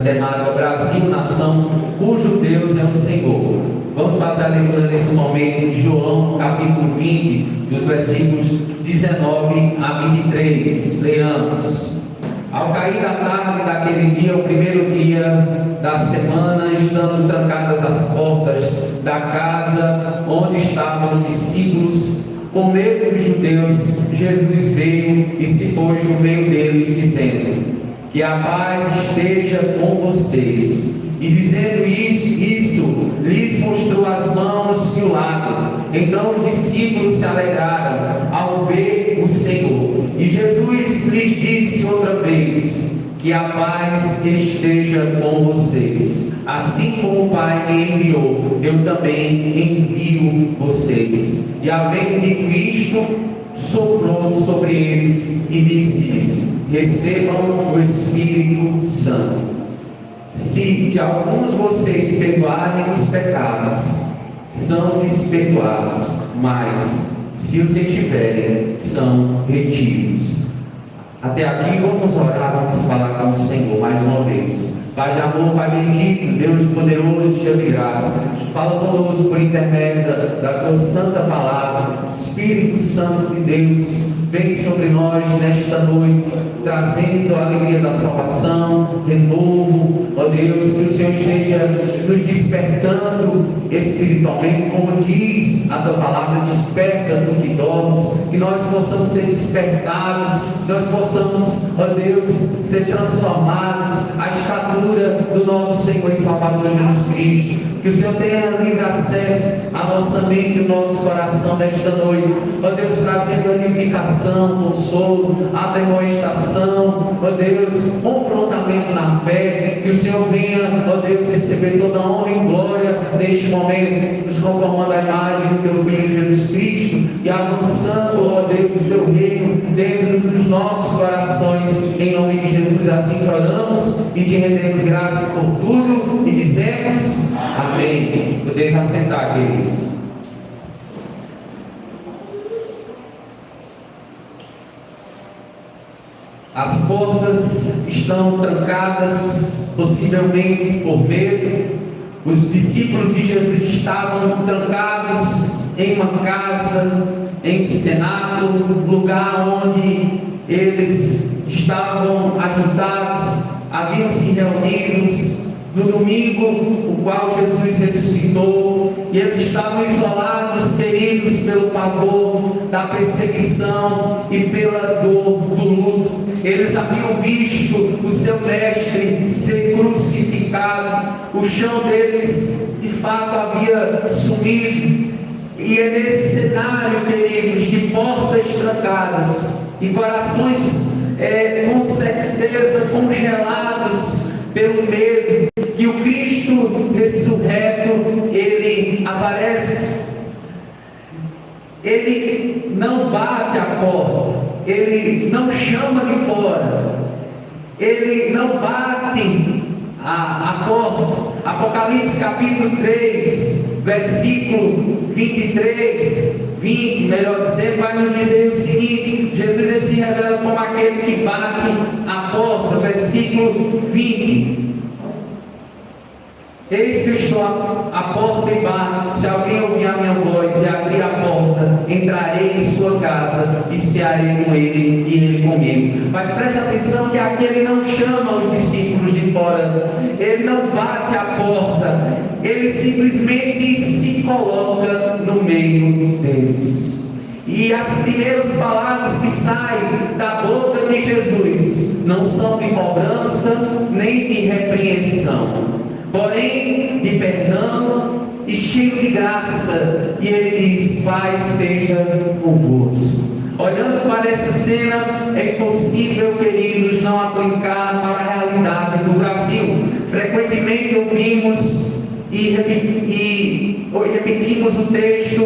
temática Brasil, nação cujo Deus é o Senhor. Vamos fazer a leitura nesse momento de João, capítulo 20, dos versículos 19 a 23. Leamos. Ao cair da tarde daquele dia, o primeiro dia da semana, estando trancadas as portas da casa onde estavam os discípulos, com medo dos judeus, Jesus veio e se pôs no meio deles, dizendo: que a paz esteja com vocês. E dizendo isso, lhes mostrou as mãos e o lado. Então os discípulos se alegraram ao ver o Senhor. E Jesus lhes disse outra vez: que a paz esteja com vocês. Assim como o Pai me enviou, eu também envio vocês. E havendo dito isto, soprou sobre eles e disse-lhes: recebam o Espírito Santo. Se de alguns vocês perdoarem os pecados, são-lhes perdoados, mas se os retiverem, são retidos. Até aqui vamos orar, vamos falar com o Senhor mais uma vez. Pai de amor, Pai bendito, Deus poderoso, te amo de graça. Fala conosco por intermédio da tua santa palavra. Espírito Santo de Deus, vem sobre nós nesta noite, trazendo a alegria da salvação, renovo, ó Deus, que o Senhor esteja nos despertando espiritualmente, como diz a tua palavra, desperta do que dormes, que nós possamos ser despertados, que nós possamos, ó Deus, ser transformados à estatura do nosso Senhor e Salvador Jesus Cristo. Que o Senhor tenha livre acesso à nossa mente e ao nosso coração nesta noite, ó Deus, trazendo edificação, consolo, ademoestação, ó Deus, confrontamento na fé. Que o Senhor venha, ó Deus, receber toda a honra e glória neste momento, nos conformando à imagem do teu Filho Jesus Cristo e avançando, ó Deus, o teu reino dentro dos nossos corações, em nome de Jesus. Assim oramos e te rendemos graças por tudo e dizemos amém. Podeis assentar, queridos. As portas estão trancadas, possivelmente por medo. Os discípulos de Jesus estavam trancados em uma casa, em um cenáculo, lugar onde eles estavam ajuntados, haviam se reunidos no domingo, o qual Jesus ressuscitou, e eles estavam isolados, feridos pelo pavor da perseguição e pela dor do luto. Eles haviam visto o seu mestre ser crucificado, o chão deles de fato havia sumido, e é nesse cenário, queridos, de portas trancadas e corações com certeza congelados pelo medo, que o Cristo ressurreto, ele aparece. Ele não bate a porta, ele não chama de fora, ele não bate a porta. Apocalipse capítulo 3, versículo 23, 20, melhor dizendo, vai nos dizer o seguinte: Jesus ele se revela como aquele que bate a porta, versículo 20. Eis que eu estou à porta e bato. Se alguém ouvir a minha voz e abrir a porta, entrarei em sua casa e cearei com ele e ele comigo. Mas preste atenção que aqui ele não chama os discípulos de fora, ele não bate a porta, ele simplesmente se coloca no meio deles. E as primeiras palavras que saem da boca de Jesus não são de cobrança nem de repreensão, porém de perdão e cheio de graça. E ele diz: Pai seja convosco. Olhando para essa cena, é impossível, queridos, não aplicar para a realidade do Brasil. Frequentemente ouvimos e repetimos o texto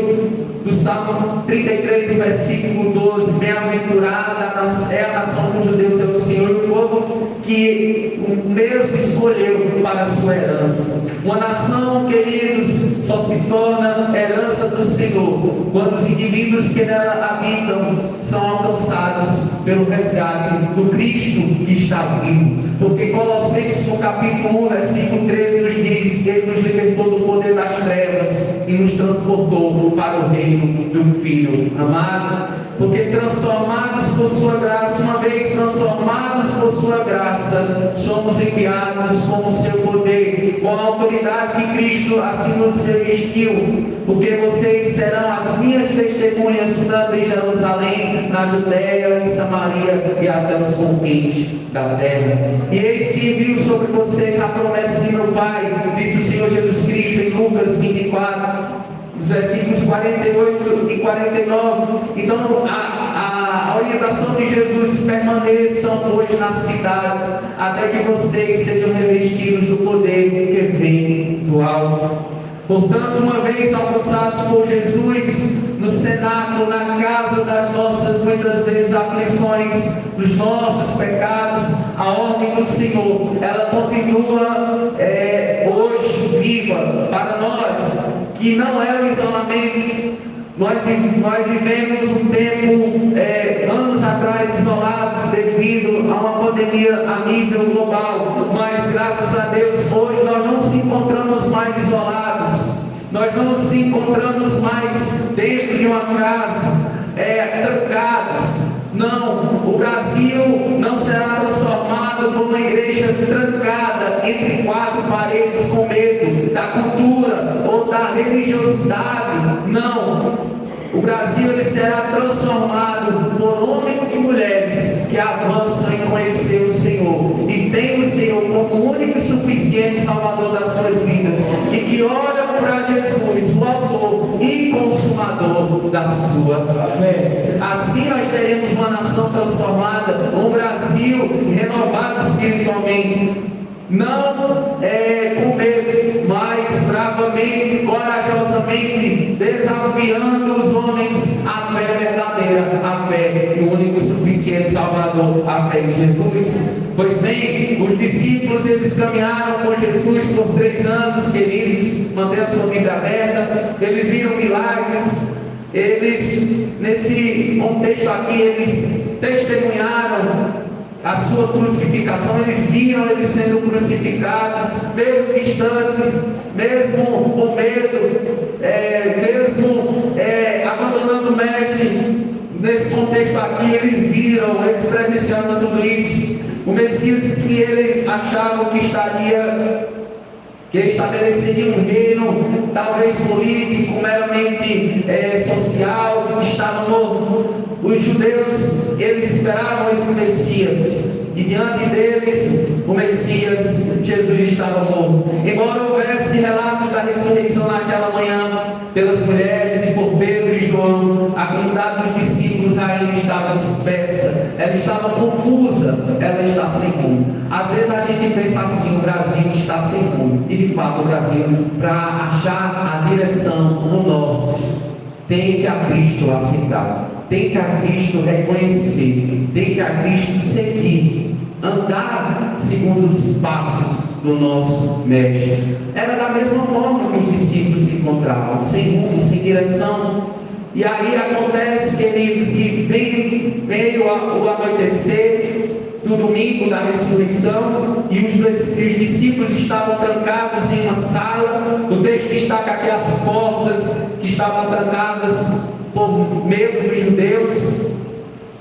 do Salmo 33, versículo 12: bem-aventurada é a nação cujo Deus é o Senhor, o povo que o mesmo escolheu para a sua herança. Uma nação, queridos, só se torna herança do Senhor quando os indivíduos que nela habitam são alcançados pelo resgate do Cristo que está vivo. Porque Colossenses, no capítulo 1, versículo 13, nos diz: Ele nos libertou do poder das trevas e nos transportou para o reino do Filho amado. Porque transformados por sua graça, uma vez transformados por sua graça, somos enviados com o seu poder, com a autoridade que Cristo assim nos revestiu. Porque vocês serão as minhas testemunhas, tanto em Jerusalém, na Judéia, em Samaria e até os confins da terra. E eis que envio sobre vocês a promessa de meu Pai, disse o Senhor Jesus Cristo em Lucas 24, os versículos 48 e 49. Então a orientação de Jesus: permaneçam hoje na cidade, até que vocês sejam revestidos do poder que vem do alto. Portanto, uma vez alcançados por Jesus no cenáculo, na casa das nossas muitas vezes aflições, dos nossos pecados, a ordem do Senhor, ela continua hoje viva para nós, que não é o isolamento. Nós vivemos um tempo, anos atrás, isolados devido a uma pandemia a nível global, mas graças a Deus hoje nós não nos encontramos mais isolados, nós não nos encontramos mais dentro de uma casa, trancados. Não, o Brasil não será transformado por uma igreja trancada entre quatro paredes com medo da cultura ou da religiosidade. Não, o Brasil ele será transformado por homens e mulheres que avançam em conhecer o Senhor e tem o Senhor como único e suficiente Salvador das suas vidas, e que olham para Jesus, o autor e consumador da sua fé. Assim nós teremos uma nação transformada, um Brasil renovado espiritualmente, não com medo, mas bravamente, corajosamente, desafiando os homens à fé verdadeira, a fé no único suficiente Salvador, a fé em Jesus. Pois bem, os discípulos eles caminharam com Jesus por 3 anos, queridos, mantenham a sua Bíblia aberta, eles viram milagres, eles, nesse contexto aqui, eles testemunharam a sua crucificação, eles viram eles sendo crucificados, mesmo distantes, mesmo com medo, mesmo abandonando o mestre. Nesse contexto aqui, eles viram, eles presenciaram tudo isso. O Messias que eles achavam que estabeleceria um reino, talvez político, meramente social, estava morto. Os judeus, eles esperavam esse Messias, e diante deles, o Messias, Jesus, estava morto. Embora houvesse relatos da ressurreição naquela manhã, pelas mulheres e por Pedro e João, a comunidade dos discípulos ainda estava dispersa, ela estava confusa, ela está sem rumo. Às vezes a gente pensa assim: o Brasil está sem rumo, e de fato o Brasil, para achar a direção no norte, tem que a Cristo aceitar, tem que a Cristo reconhecer, tem que a Cristo seguir, andar segundo os passos do nosso mestre. Era da mesma forma que os discípulos se encontravam, sem rumo, sem direção. E aí acontece, queridos, que veio o anoitecer do domingo da ressurreição, e os discípulos estavam trancados em uma sala. O texto destaca aqui as portas que estavam trancadas por medo dos judeus.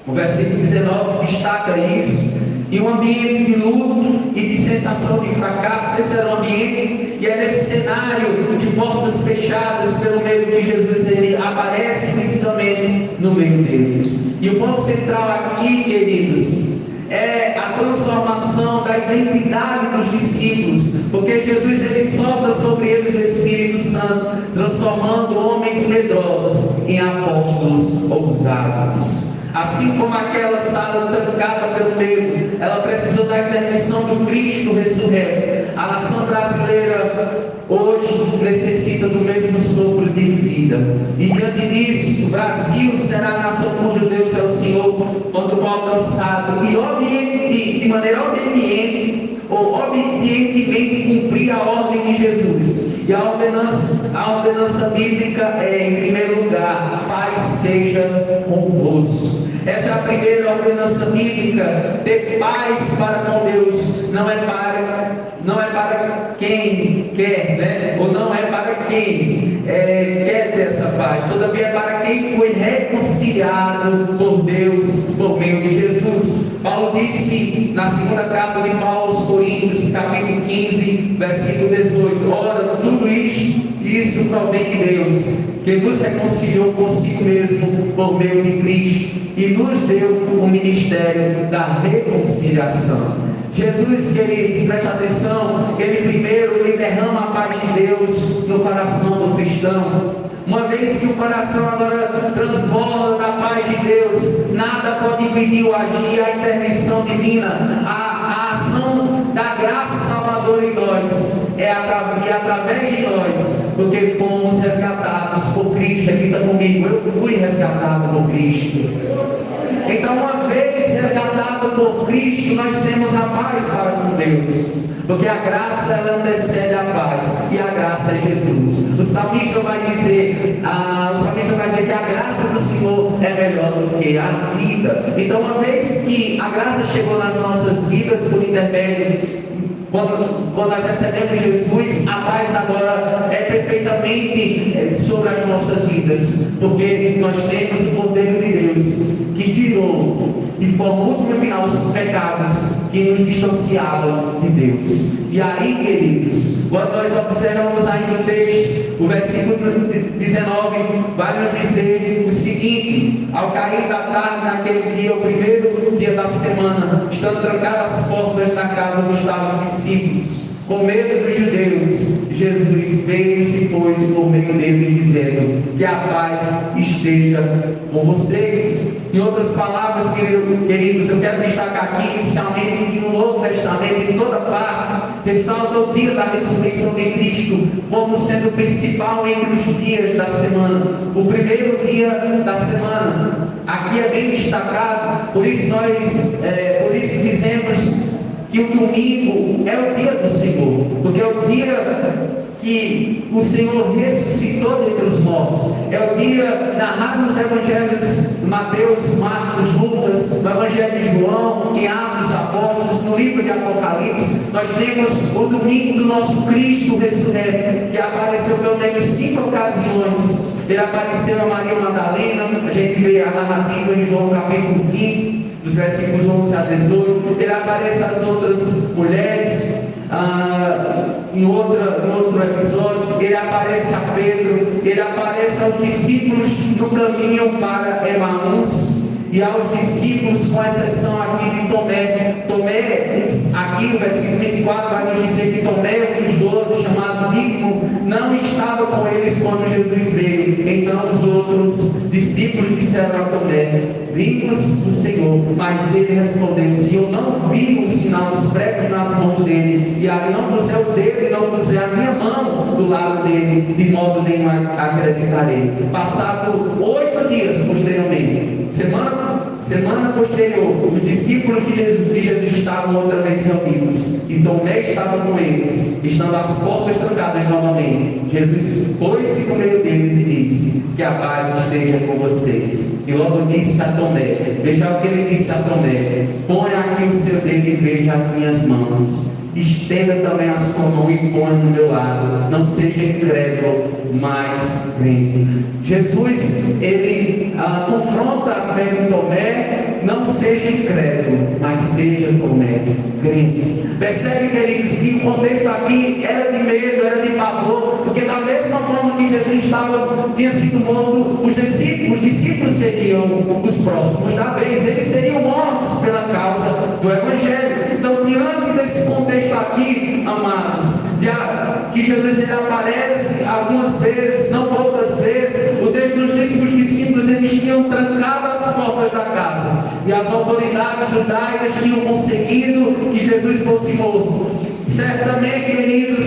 O versículo 19 destaca isso. E um ambiente de luto e de sensação de fracasso. Esse era o ambiente, e é nesse cenário de portas fechadas pelo medo que Jesus ele aparece fisicamente no meio deles. E o ponto central aqui, queridos, é a transformação da identidade dos discípulos, porque Jesus ele sopra sobre eles o Espírito Santo, transformando homens medrosos em apóstolos ousados. Assim como aquela sala trancada pelo medo, ela precisou da intervenção do Cristo ressurreto. A nação brasileira hoje necessita do mesmo sopro de vida. E diante disso, o Brasil será a nação cujo Deus é o Senhor, quando for alcançado e de maneira obediente ou obedientemente cumprir a ordem de Jesus. E a ordenança bíblica é, em primeiro lugar, paz seja convosco. Essa é a primeira ordenança bíblica. Ter paz para com Deus não é para quem quer, né? Ou não é para quem quer ter essa paz. Todavia é para quem foi reconciliado por Deus por meio de Jesus. Paulo disse na segunda carta de Paulo aos Coríntios, capítulo 15, versículo 18: ora, tudo isto provém de Deus, que nos reconciliou consigo mesmo por meio de Cristo e nos deu o ministério da reconciliação. Jesus, queridos, presta atenção, ele derrama a paz de Deus no coração do cristão. Uma vez que o coração agora transborda da paz de Deus, nada pode impedir o agir, a intervenção divina, a ação da graça salvadora em nós, e através de nós, porque fomos resgatados por Cristo. Repita comigo: eu fui resgatado por Cristo. Então, uma vez resgatado por Cristo, nós temos a paz para com Deus, porque a graça ela antecede a paz, e a graça é Jesus. O salmista vai dizer que a graça do Senhor é melhor do que a vida. Então, uma vez que a graça chegou nas nossas vidas por intermédio, quando nós recebemos Jesus, a paz agora é perfeitamente sobre as nossas vidas, porque nós temos o Cordeiro de Deus, que tirou de forma última e final os pecados que nos distanciavam de Deus. E aí, queridos, quando nós observamos ainda o texto, o versículo 19 vai nos dizer o seguinte: ao cair da tarde naquele dia, o primeiro dia da semana, estando trancadas as portas da casa onde estavam os discípulos, com medo dos judeus, Jesus veio e se pôs por meio deles, dizendo: que a paz esteja com vocês. Em outras palavras, queridos, eu quero destacar aqui inicialmente que no Novo Testamento, em toda parte, ressalta o dia da ressurreição de Cristo como sendo o principal entre os dias da semana, o primeiro dia da semana. Aqui é bem destacado, por isso dizemos que o domingo é o dia do Senhor, porque é o dia que o Senhor ressuscitou dentre os mortos. É o dia narrado nos evangelhos Mateus, Marcos, Lucas, no evangelho de João, em Atos dos Apóstolos, no livro de Apocalipse. Nós temos o domingo do nosso Cristo ressurreto, que apareceu pelo menos 5 ocasiões. Ele apareceu a Maria Madalena, a gente vê a narrativa em João capítulo 20, dos versículos 11 a 18. Ele aparece às outras mulheres. Em outro episódio, ele aparece a Pedro, ele aparece aos discípulos no caminho para Emaús e aos discípulos, com exceção aqui de Tomé. Tomé, aqui no versículo 24, vai nos dizer que Tomé, um dos 12, chamado Dídimo, não estava com eles quando Jesus veio. Então os outros discípulos disseram a Tomé: vimos o Senhor. Mas ele respondeu: se eu não vi o sinal dos pregos nas mãos dele, e ali não puser o dedo e não puser a minha mão do lado dele, de modo nenhum acreditarei. Passado 8 dias posteriormente, semana posterior, os discípulos de Jesus estavam outra vez reunidos, e Tomé estava com eles, estando as portas trancadas novamente. Jesus pôs-se no meio deles e disse: que a paz esteja com vocês. E logo disse a Tomé, veja o que ele disse a Tomé: ponha aqui o seu dedo e veja as minhas mãos. Estenda também a sua mão e ponha no meu lado. Não seja incrédulo, mas crente. Jesus, ele confronta a fé de Tomé: não seja incrédulo, mas seja Tomé, crente. Percebe, queridos, que o contexto aqui era de medo, era de pavor, porque da mesma forma que Jesus tinha sido morto, os discípulos seriam os próximos da vez, eles seriam mortos pela causa do Evangelho. Então, diante desse contexto aqui, amados, que Jesus ele aparece algumas vezes, não outras vezes, o texto nos diz que os discípulos eles tinham trancado as portas da casa, e as autoridades judaicas tinham conseguido que Jesus fosse morto. Certamente, queridos,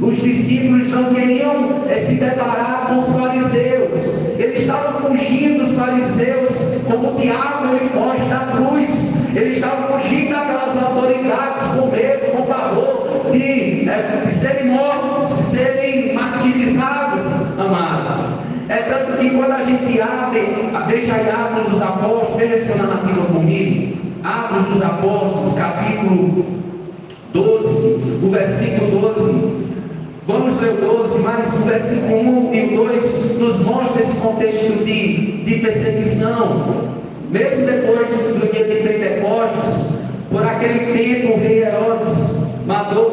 Os discípulos não queriam se deparar com os fariseus. Eles estavam fugindo dos fariseus, como o diabo ele foge da cruz. Eles estavam fugindo daquelas autoridades com medo, com pavor de serem mortos, de serem martirizados, amados. É tanto que quando a gente abre, veja aí Atos dos Apóstolos, veja essa narrativa comigo, Atos dos Apóstolos, capítulo 12, o versículo 12. Vamos ler o 12, mas o versículo 1 e o 2 nos mostra esse contexto de perseguição. Mesmo depois do dia de Pentecostes, por aquele tempo o rei Herodes mandou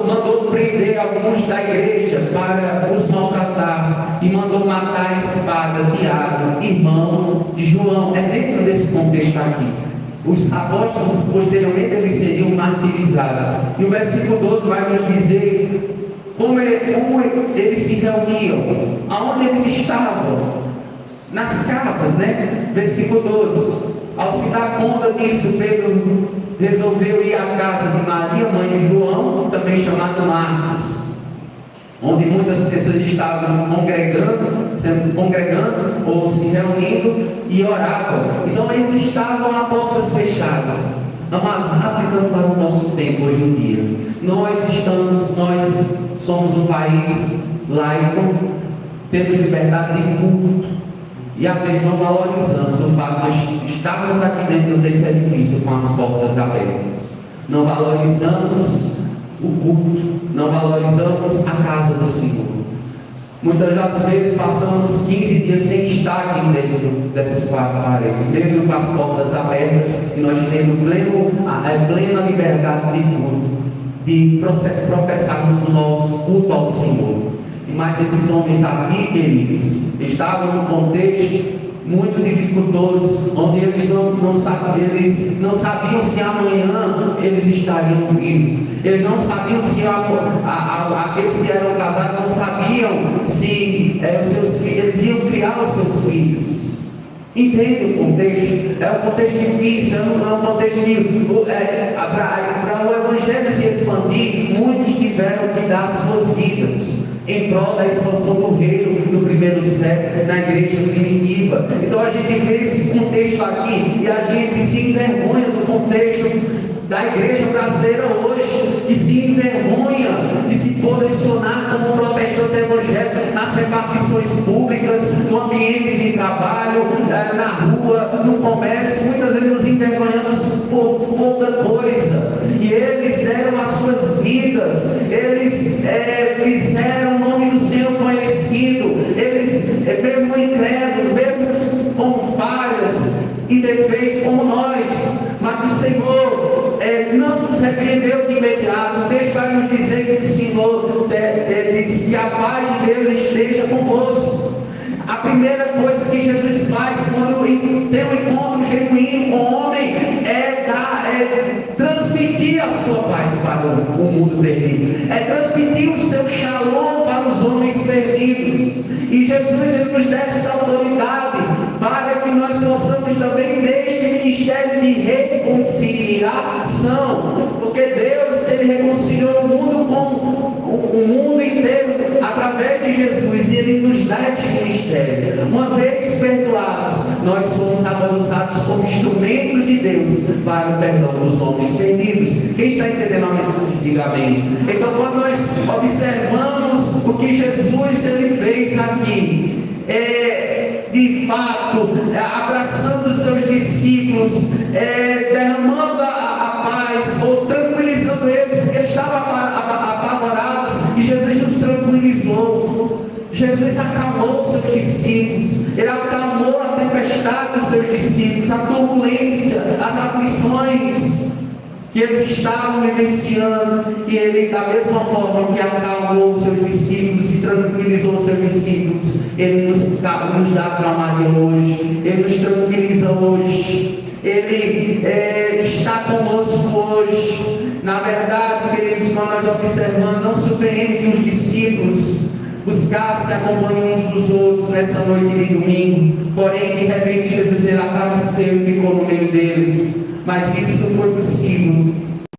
prender alguns da igreja para os maltratar e mandou matar a espada Tiago, irmão de João. É dentro desse contexto aqui. Os apóstolos posteriormente eles seriam martirizados. E o versículo 12 vai nos dizer como eles se reuniam, aonde eles estavam, nas casas, né? Versículo 12. Ao se dar conta disso, Pedro resolveu ir à casa de Maria, mãe de João, também chamado Marcos, onde muitas pessoas estavam congregando ou se reunindo e oravam. Então eles estavam a portas fechadas. Amados, aplicando para o nosso tempo hoje em dia, nós somos um país laico, temos liberdade de culto. E às vezes não valorizamos o fato de nós estarmos aqui dentro desse edifício com as portas abertas. Não valorizamos o culto, não valorizamos a casa do Senhor. Muitas das vezes passamos 15 dias sem estar aqui dentro dessas quatro paredes, mesmo com as portas abertas, e nós temos plena liberdade de culto, de professarmos o nosso culto ao Senhor. Mas esses homens aqui, queridos, estavam num contexto muito dificultoso, onde eles não sabiam se amanhã eles estariam vivos. Eles não sabiam se aqueles que eram casados não sabiam se eles iam criar os seus filhos. Entende o contexto? É um contexto difícil, é um contexto para o Evangelho se expandir, muitos tiveram que dar suas vidas em prol da expansão do reino no primeiro século, na igreja primitiva. Então a gente vê esse contexto aqui e a gente se envergonha do contexto da igreja brasileira hoje, que se envergonha de se posicionar como protestante evangélico nas repartições públicas, no ambiente de trabalho, na rua, no comércio. Muitas vezes nos envergonhamos por pouca coisa, e eles deram as suas vidas, eles fizeram o nome do Senhor conhecido, eles, mesmo incrédulos, mesmo com falhas e defeitos como nós, mas o Senhor não nos repreendeu de imediato. O texto vai nos dizer que o Senhor diz que a paz de Deus esteja convosco. A primeira coisa que Jesus faz quando tem um encontro genuíno com o homem é transmitir a sua paz para o mundo perdido, é transmitir o seu shalom para os homens perdidos. E Jesus ele nos dá esta autoridade para que nós possamos também neste ministério de reconciliação, porque Deus ele reconciliou o mundo com o mundo inteiro através de Jesus, e ele nos dá este ministério. Uma vez perdoados, nós somos usados como instrumentos de Deus para o perdão dos homens perdidos. Quem está entendendo a mensagem, diga amém. Então, quando nós observamos o que Jesus ele fez aqui, de fato, abraçando os seus discípulos, derramando a paz, ou tranquilizando eles, porque eles estavam apavorados, e Jesus nos tranquilizou. Jesus acalmou os seus discípulos, ele acalmou a tempestade dos seus discípulos, a turbulência, as aflições que eles estavam vivenciando, e ele, da mesma forma que acalmou os seus discípulos e tranquilizou os seus discípulos, ele nos dá calmaria hoje, ele nos tranquiliza hoje, ele está conosco hoje. Na verdade, queridos, quando nós observamos, não surpreende que os discípulos buscassem a companhia uns dos outros nessa noite de domingo, porém, de repente, Jesus ele apareceu e ficou no meio deles. Mas isso foi possível.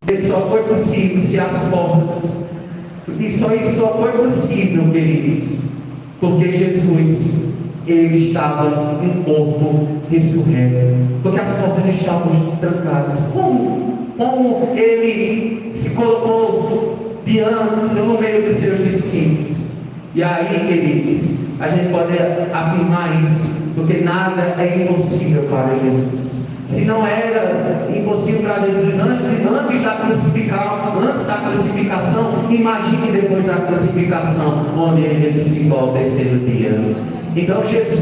Ele só foi possível se as portas E isso só foi possível, queridos, porque Jesus, ele estava em corpo ressurreto, porque as portas estavam trancadas. Como ele se colocou diante, no meio dos seus discípulos? E aí, queridos, a gente pode afirmar isso, porque nada é impossível para Jesus. Se não era impossível para Jesus antes da crucificação, imagine depois da crucificação, onde ele ressuscitou ao terceiro dia. Então Jesus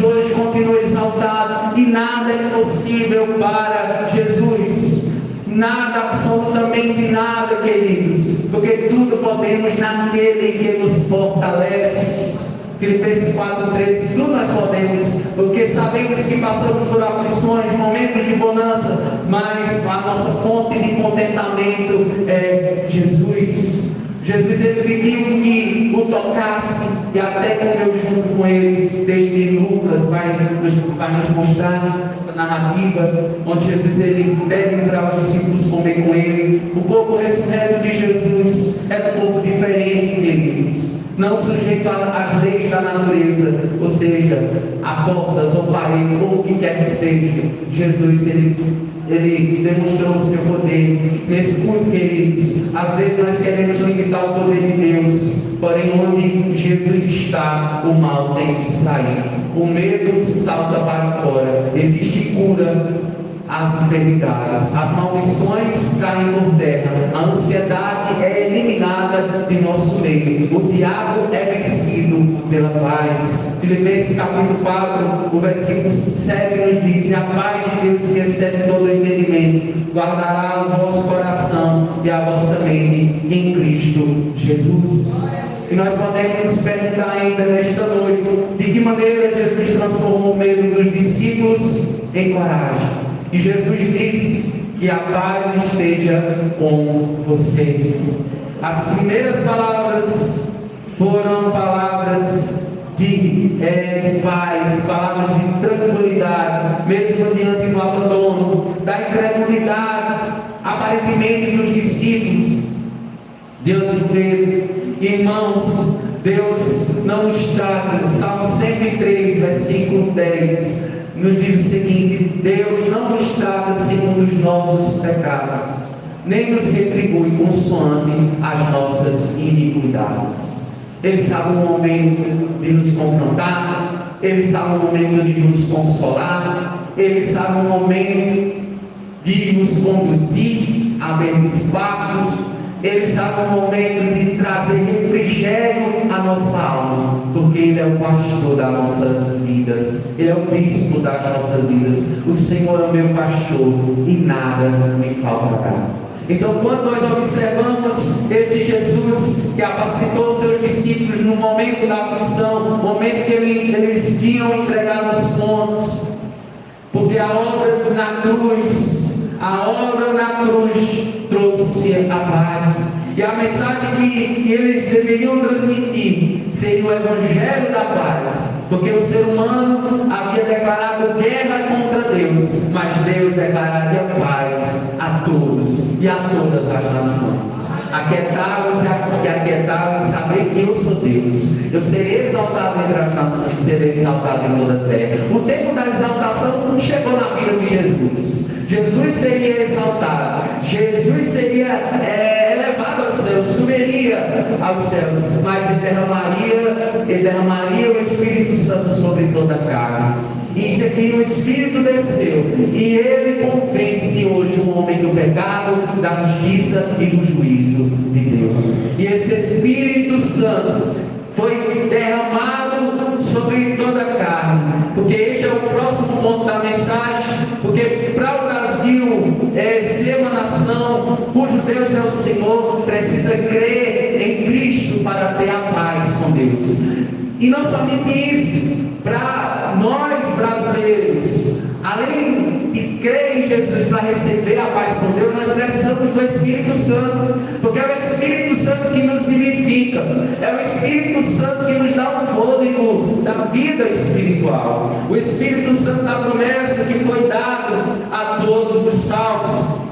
hoje continua exaltado, e nada é impossível para Jesus. Nada, absolutamente nada, queridos, porque tudo podemos naquele que nos fortalece. Filipenses 4,13, tudo nós podemos, porque sabemos que passamos por aflições, momentos de bonança, mas a nossa fonte de contentamento é Jesus. Jesus, ele pediu que o tocasse e até comeu junto com eles. Desde Lucas vai nos mostrar essa narrativa, onde Jesus ele pede para os discípulos comer com ele. O corpo ressurreto de Jesus era um corpo diferente, queridos, não sujeito às leis da natureza, ou seja, a portas ou paredes ou o que quer que seja. Jesus ele demonstrou o seu poder nesse culto, queridos. Às vezes nós queremos limitar o poder de Deus, porém onde Jesus está, o mal tem que sair, o medo salta para fora, existe cura às enfermidades, as maldições caem por terra, a ansiedade é eliminada de nosso meio, o diabo é vencido pela paz. Filipenses capítulo 4, o versículo 7 nos diz: e a paz de Deus, que excede todo o entendimento, guardará o vosso coração e a vossa mente em Cristo Jesus. E nós podemos perguntar ainda nesta noite, de que maneira Jesus transformou o medo dos discípulos em coragem. E Jesus disse que a paz esteja com vocês. As primeiras palavras foram palavras de paz, palavras de tranquilidade, mesmo diante do abandono, da incredulidade, aparentemente dos discípulos, diante do medo. Irmãos, Deus não nos trata. Salmo 103, versículo 10. Nos diz o seguinte: Deus não nos trata segundo os nossos pecados, nem nos retribui consoante as nossas iniquidades. Ele sabe o momento de nos confrontar, Ele sabe o momento de nos consolar, Ele sabe o momento de nos conduzir a verdes pastos. Ele sabe o momento de trazer refrigério à nossa alma, porque Ele é o pastor das nossas vidas, Ele é o bispo das nossas vidas. O Senhor é o meu pastor e nada me faltará. Então, quando nós observamos esse Jesus que capacitou os seus discípulos no momento da aflição, no momento que eles tinham entregado os pontos, porque a obra na cruz trouxe a paz. E a mensagem que eles deveriam transmitir seria o Evangelho da paz, porque o ser humano havia declarado guerra contra Deus, mas Deus declararia paz a todos e a todas as nações. Aquietai-vos e aquietai-vos, saber que eu sou Deus. Eu serei exaltado entre as nações, serei exaltado em toda a terra. O tempo da exaltação chegou na vida de Jesus. Jesus seria exaltado, Jesus seria elevado aos céus, subiria aos céus, mas ele derramaria o Espírito Santo sobre toda a carne. E o Espírito desceu, e ele convence hoje o homem do pecado, da justiça e do juízo de Deus. E esse Espírito Santo foi derramado sobre toda a carne, porque este é o próximo ponto da mensagem. Porque para o Brasil ser uma nação cujo Deus é o Senhor, precisa crer em Cristo para ter a paz com Deus. E não somente isso, para nós brasileiros, além de crer em Jesus para receber a paz com Deus, nós precisamos do Espírito Santo, porque é o Espírito Santo que nos vivifica, é o Espírito Santo que nos dá o fôlego da vida espiritual, o Espírito Santo da promessa que foi dado a todos os salvos.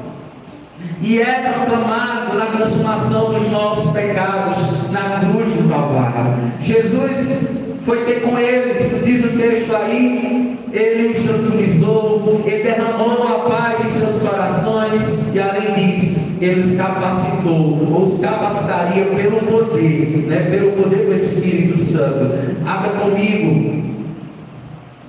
e é proclamado na consumação dos nossos pecados na cruz do Calvário. Jesus foi ter com eles, diz o texto aí, ele os tranquilizou, ele derramou a paz em seus corações, e além disso, ele os capacitou, ou os capacitaria pelo poder, pelo poder do Espírito Santo. Abra comigo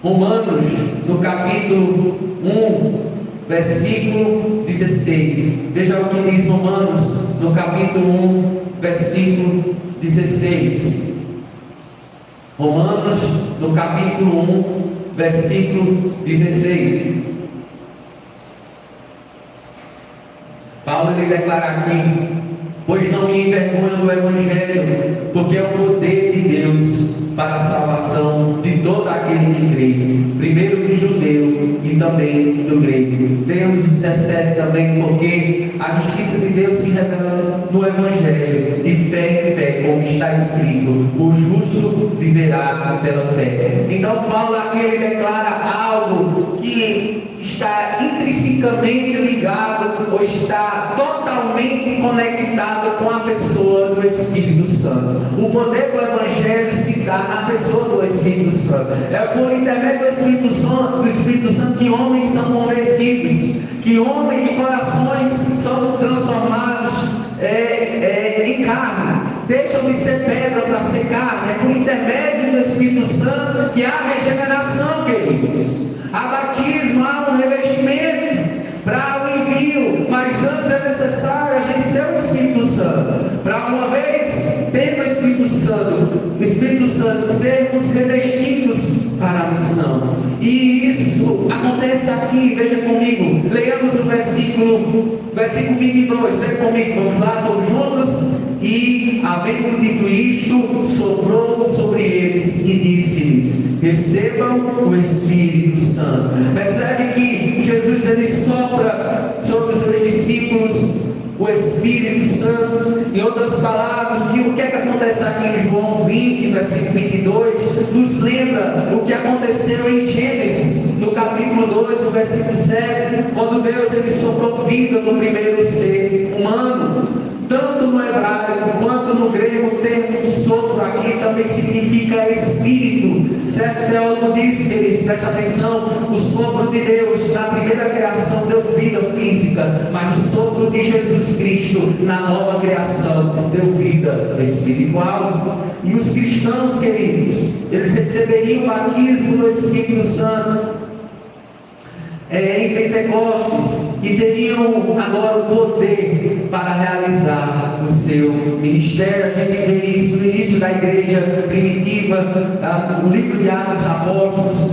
Romanos, no capítulo 1, versículo 16. Veja o que diz Romanos, no capítulo 1, versículo 16. Romanos, no capítulo 1, versículo 16. Paulo ele declara aqui: pois não me envergonho do Evangelho, porque é o poder de Deus para a salvação de todo aquele que crê, primeiro do judeu e também do grego. Leamos o 17 também: porque a justiça de Deus se revela no Evangelho, de fé em fé, como está escrito: o justo viverá pela fé. Então Paulo aqui ele declara algo que está intrinsecamente ligado, ou está totalmente conectado com a pessoa do Espírito Santo. O poder do Evangelho se dá na pessoa do Espírito Santo. É por intermédio do Espírito Santo que homens são convertidos, que homens de corações são transformados em carne, deixam de ser pedra para ser carne. É por intermédio do Espírito Santo que há regeneração, queridos. Há batismo, há um revestimento para o envio, mas antes é necessário a gente ter o Espírito Santo, para uma vez tendo o Espírito Santo, sermos revestidos para a missão. E isso acontece aqui, veja comigo, leiamos o versículo 22, leia comigo, vamos lá, todos juntos. E, havendo dito isto, soprou sobre eles e disse-lhes: recebam o Espírito Santo. Percebe que Jesus ele sopra sobre os seus discípulos o Espírito Santo. Em outras palavras, o que é que acontece aqui em João 20, versículo 22, nos lembra o que aconteceu em Gênesis, no capítulo 2, no versículo 7, quando Deus ele soprou vida no primeiro ser humano. Tanto no hebraico quanto no grego, o termo sopro aqui também significa espírito. Certo teólogo diz, queridos, presta atenção: o sopro de Deus na primeira criação deu vida física, mas o sopro de Jesus Cristo na nova criação deu vida espiritual. E os cristãos, queridos, eles receberiam o batismo do Espírito Santo em Pentecostes, e teriam agora o poder para realizar o seu ministério. A gente vê isso no início da igreja primitiva, no livro de Atos dos Apóstolos,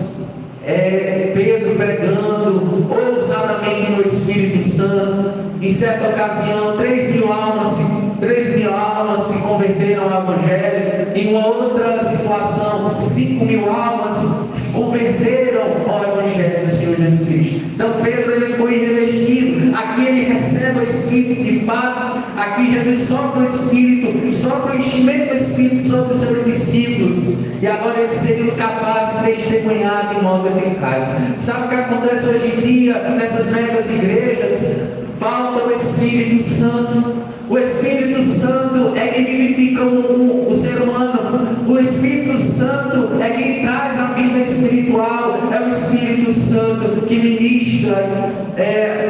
Pedro pregando ousadamente no Espírito Santo. Em certa ocasião, 3 mil almas se converteram ao Evangelho. Em uma outra situação, 5 mil almas se converteram ao Evangelho do Senhor Jesus Cristo. Então Pedro ele foi revestido, aqui ele recebe o Espírito de fato. Aqui Jesus sopra o Espírito, sopra o enchimento do Espírito sobre os seus discípulos, e agora eles seriam capazes de testemunhar de modo eficaz. Sabe o que acontece hoje em dia nessas megas igrejas? Falta o Espírito Santo. O Espírito Santo é quem vivifica o ser humano. O Espírito Santo é quem traz a vida espiritual. É o Espírito Santo que ministra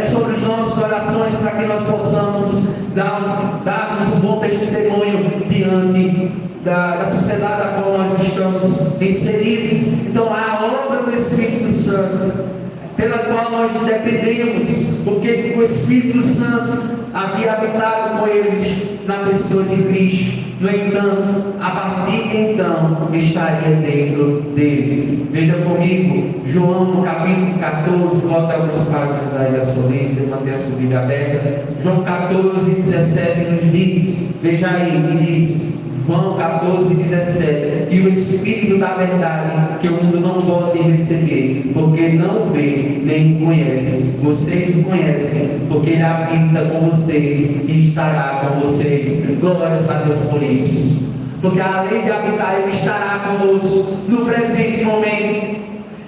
sobre os nossos corações, para que nós possamos darmos um bom testemunho diante da sociedade a qual nós estamos inseridos. Então a obra do Espírito Santo, pela qual nós dependemos, porque o Espírito Santo havia habitado com eles na pessoa de Cristo. No entanto, a partir de então, estaria dentro deles. Veja comigo, João no capítulo 14, volta algumas páginas aí da sua Bíblia, mantenha a sua Bíblia aberta. João 14, 17 nos diz, veja aí, diz, João 14, 17: e o Espírito da verdade, que o mundo não pode receber, porque não vê nem conhece. Vocês o conhecem, porque ele habita com vocês e estará com vocês. Glórias a Deus por isso. Porque além de habitar, ele estará conosco no presente momento.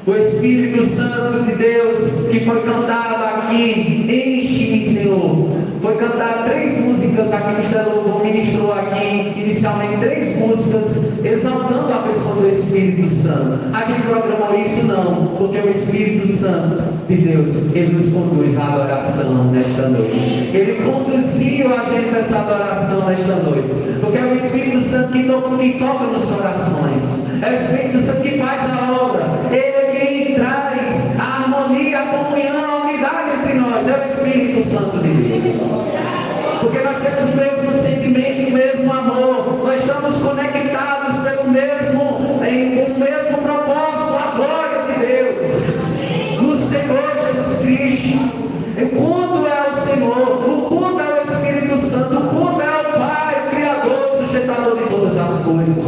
O Espírito Santo de Deus, que foi cantado aqui: enche-me, Senhor. foi cantar 3 músicas, aqui o Ministério Louvor ministrou aqui inicialmente 3 músicas exaltando a pessoa do Espírito Santo. A gente programou isso não, porque o Espírito Santo de Deus, Ele nos conduz à adoração nesta noite. Ele conduziu a gente nessa adoração nesta noite, porque é o Espírito Santo que toca nos corações, é o Espírito Santo que faz a obra, Ele que traz a harmonia, a comunhão, a unidade entre nós, é o Espírito Santo de Deus, porque nós temos o mesmo sentimento, o mesmo amor, nós estamos conectados com o mesmo propósito, a glória de Deus, no Senhor Jesus Cristo. O culto é o Senhor, o culto é o Espírito Santo, o culto é o Pai, o Criador, o sustentador de todas as coisas.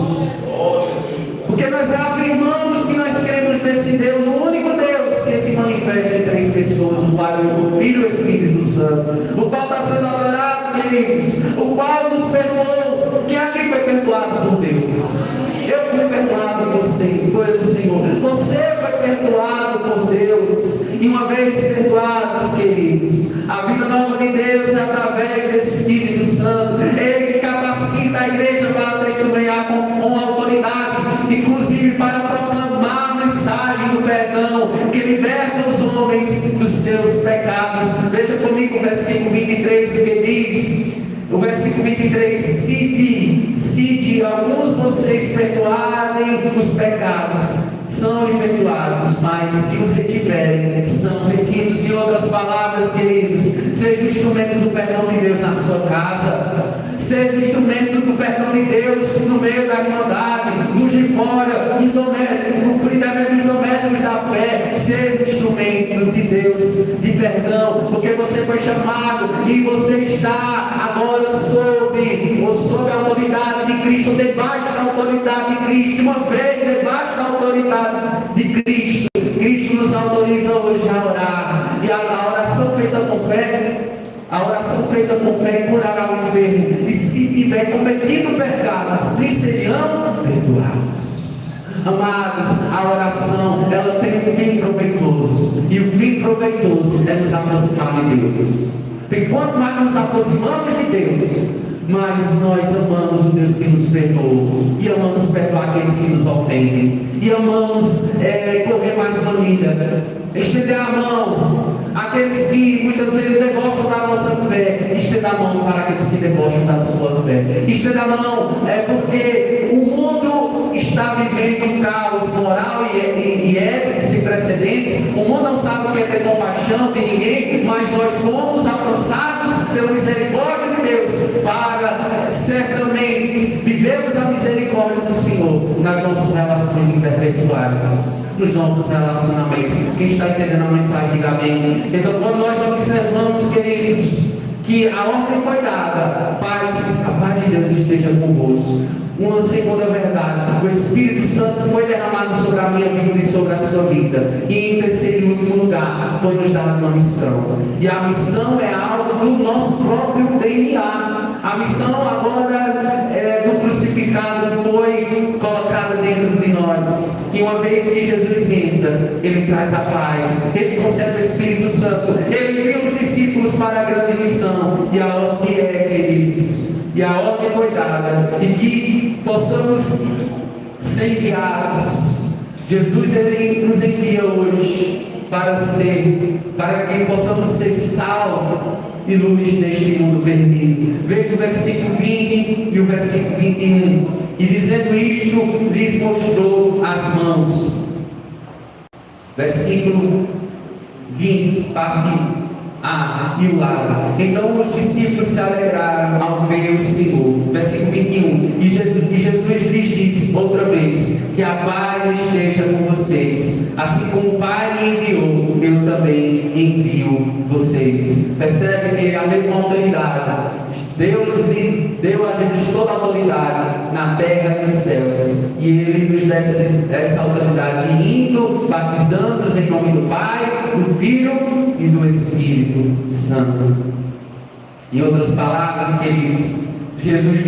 Porque nós afirmamos que nós cremos nesse Deus, o único Deus que se manifesta em 3 pessoas, o Pai, o Filho e o Espírito Santo, o qual está sendo adorado, queridos, o qual nos perdoou. Quem aqui foi perdoado por Deus? Eu fui perdoado pelo Senhor. Você foi perdoado por Deus. E uma vez perdoados, queridos, a vida nova de Deus é através do Espírito Santo. Ele que capacita a igreja para testemunhar com autoridade, inclusive para proclamar a mensagem do perdão que liberta os homens dos seus pecados. Veja comigo o versículo 23, o que diz. O versículo 23, se de alguns vocês perdoarem os pecados, são perdoados, mas se os retiverem, são retidos. Em outras palavras, queridos, seja o instrumento do perdão de Deus na sua casa, seja o instrumento do perdão de Deus no meio da irmandade, nos de fora, por intermédio dos domésticos da fé, seja o instrumento de Deus de perdão, porque você foi chamado e você está agora sob a autoridade de Cristo, debaixo da autoridade de Cristo, uma vez debaixo da autoridade de Cristo. Cristo nos autoriza hoje a orar, e a oração feita com fé, a oração feita com fé curará o enfermo, e se tiver cometido pecados, lhe serão perdoados. Amados, a oração, ela tem um fim proveitoso, e o fim proveitoso é nos aproximar de Deus. E quanto mais nos aproximamos de Deus, mas nós amamos o Deus que nos perdoou, e amamos perdoar aqueles que nos ofendem, e amamos correr mais uma milha, estender a mão àqueles que muitas vezes debocham da nossa fé, estender a mão para aqueles que debocham da sua fé, estender a mão porque o mundo está vivendo um caos moral e ético sem precedentes. O mundo não sabe o que é ter compaixão de ninguém, mas nós fomos alcançados pela misericórdia de Deus para certamente vivermos a misericórdia do Senhor nas nossas relações interpessoais, nos nossos relacionamentos. Quem está entendendo a mensagem, diga amém. Então, quando nós observamos, queridos, que a ordem foi dada, a paz de Deus esteja convosco. Uma segunda verdade, o Espírito Santo foi derramado sobre a minha vida e sobre a sua vida. E em terceiro e último lugar, foi nos dado uma missão. E a missão é algo do nosso próprio DNA. A missão agora do crucificado foi colocada dentro de nós. E uma vez que Jesus entra, Ele traz a paz, Ele concede o Espírito Santo, Ele envia os discípulos para a grande missão. E a ordem queridos, e a ordem foi dada, e que possamos ser enviados. Jesus, Ele nos envia hoje para que possamos ser sal e luz neste mundo perdido. Veja o versículo 20 e o versículo 21. E dizendo isto, lhes mostrou as mãos. Versículo 20, parte A e o lado. Então os discípulos se alegraram ao ver o Senhor. Versículo 21. E Jesus lhes disse outra vez: que a paz esteja com vocês. Assim como o Pai me enviou, eu também envio vocês. Percebe que a mesma autoridade Deus deu a Jesus toda a autoridade na terra e nos céus, e Ele nos dá essa autoridade indo, batizando-os em nome do Pai, do Filho e do Espírito Santo. Em outras palavras, queridos, Jesus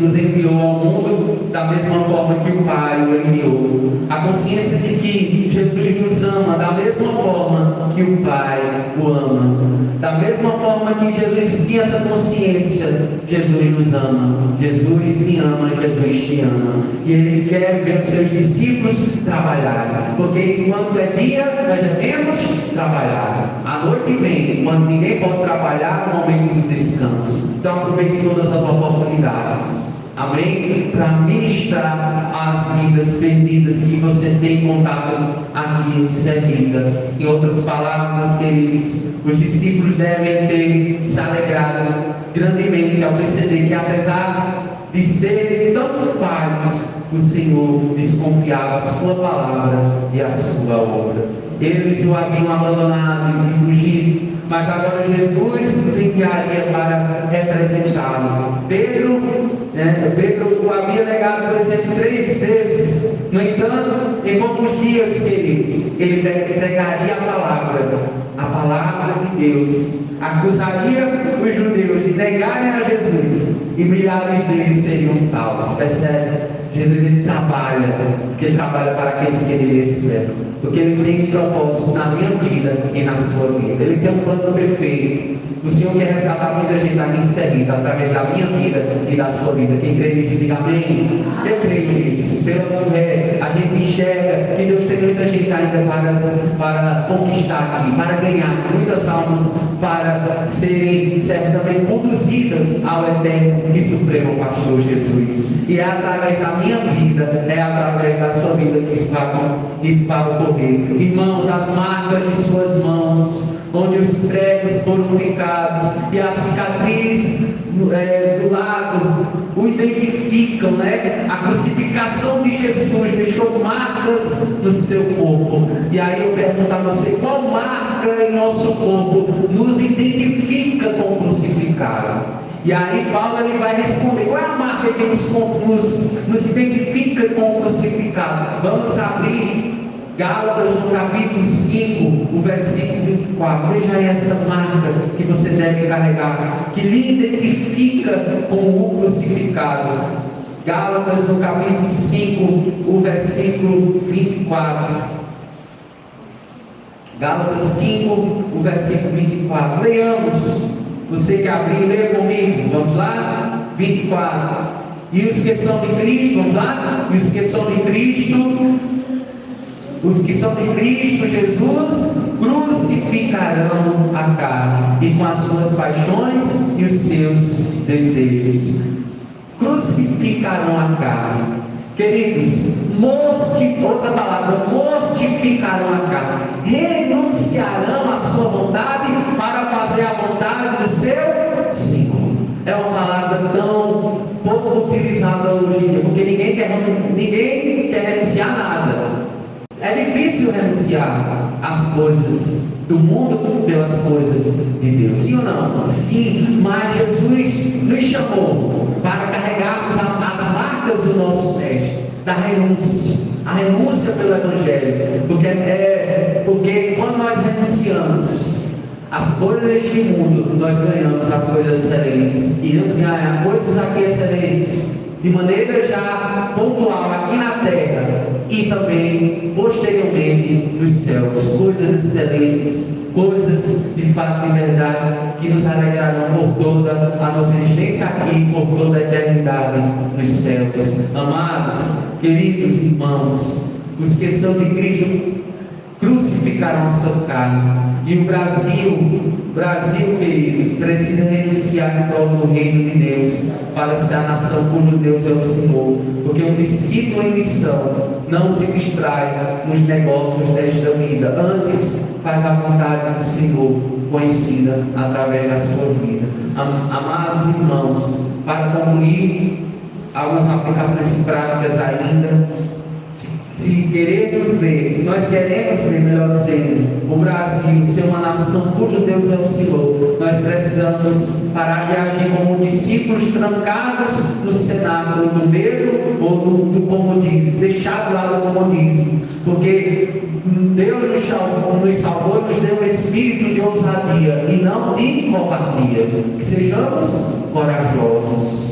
nos enviou ao mundo da mesma forma que o Pai o enviou. A consciência de que Jesus nos ama da mesma forma que o Pai o ama. Da mesma forma que Jesus tinha essa consciência, Jesus nos ama. Jesus me ama, Jesus te ama. E Ele quer ver os seus discípulos trabalhar. Porque enquanto é dia, nós devemos trabalhar. A noite vem, quando ninguém pode trabalhar, é o momento do descanso. Então aproveite todas as oportunidades. Amém? Para ministrar as vidas perdidas que você tem contato aqui em seguida. Em outras palavras, queridos, os discípulos devem ter se alegrado grandemente ao perceber que, apesar de serem tão falhos, o Senhor lhes confiava a sua palavra e a sua obra. Eles o haviam abandonado e fugido, mas agora Jesus nos enviaria para representá-lo. Pedro o havia negado, por exemplo, 3 vezes. No entanto, em poucos dias, queridos, ele pregaria a palavra de Deus, acusaria os judeus de negarem a Jesus, e milhares deles seriam salvos. Percebe? Jesus, ele trabalha, porque ele trabalha para aqueles que ele espera, porque ele tem um propósito na minha vida e na sua vida. Ele tem um plano perfeito. O Senhor quer resgatar muita gente aqui em seguida, através da minha vida e da sua vida. Quem crê nisso, diga amém. Eu creio nisso. Pela fé, a gente enxerga que Deus tem muita gente ainda para conquistar aqui, para ganhar muitas almas, para serem certamente conduzidas ao eterno e supremo pastor Jesus. E é através da minha vida, é através da sua vida que isso vai ocorrer. Irmãos, as marcas de suas mãos, onde os pregos foram fincados, e a cicatriz do lado o identificam, né? A crucificação de Jesus deixou marcas no seu corpo. E aí eu pergunto a você: qual marca em nosso corpo nos identifica com o crucificado? E aí Paulo ele vai responder: qual é a marca que nos identifica com o crucificado? Vamos abrir Gálatas no capítulo 5, o versículo 24. Veja essa marca que você deve carregar, que lhe identifica com o crucificado. Gálatas no capítulo 5, o versículo 24. Gálatas 5, o versículo 24. Leiamos. Você que abriu, leia comigo. Vamos lá? 24. E os que são de Cristo, vamos lá? E os que são de Cristo, os que são de Cristo Jesus crucificarão a carne, e com as suas paixões e os seus desejos. Crucificarão a carne. Queridos, outra palavra, mortificarão a carne. Renunciarão à sua vontade para fazer a vontade do seu Senhor. É uma palavra tão pouco utilizada hoje em dia, porque ninguém quer renunciar a nada. É difícil renunciar às coisas do mundo pelas coisas de Deus. Sim ou não? Sim, mas Jesus nos chamou para carregarmos as marcas do nosso mestre, da renúncia, a renúncia pelo Evangelho. Porque quando nós renunciamos as coisas deste mundo, nós ganhamos as coisas excelentes. Iremos ganhar coisas aqui excelentes, de maneira já pontual aqui na terra e também posteriormente nos céus, coisas excelentes, coisas de fato e verdade que nos alegrarão por toda a nossa existência aqui, por toda a eternidade nos céus. Amados, queridos irmãos, os que são de Cristo crucificarão a sua carne. E o Brasil, queridos, precisa renunciar em prol do reino de Deus, para ser a nação cujo Deus é o Senhor. Porque um discípulo em missão não se distrai nos negócios desta vida, antes faz a vontade do Senhor conhecida através da sua vida. Amados irmãos, para concluir, algumas aplicações práticas ainda. Se nós queremos ver, melhor dizendo, o Brasil ser uma nação cujo Deus é o Senhor, nós precisamos parar de agir como discípulos trancados no cenáculo do medo ou do comodismo, deixar de lado o comodismo, porque Deus nos salvou e nos deu um espírito de ousadia e não de covardia. Que sejamos corajosos.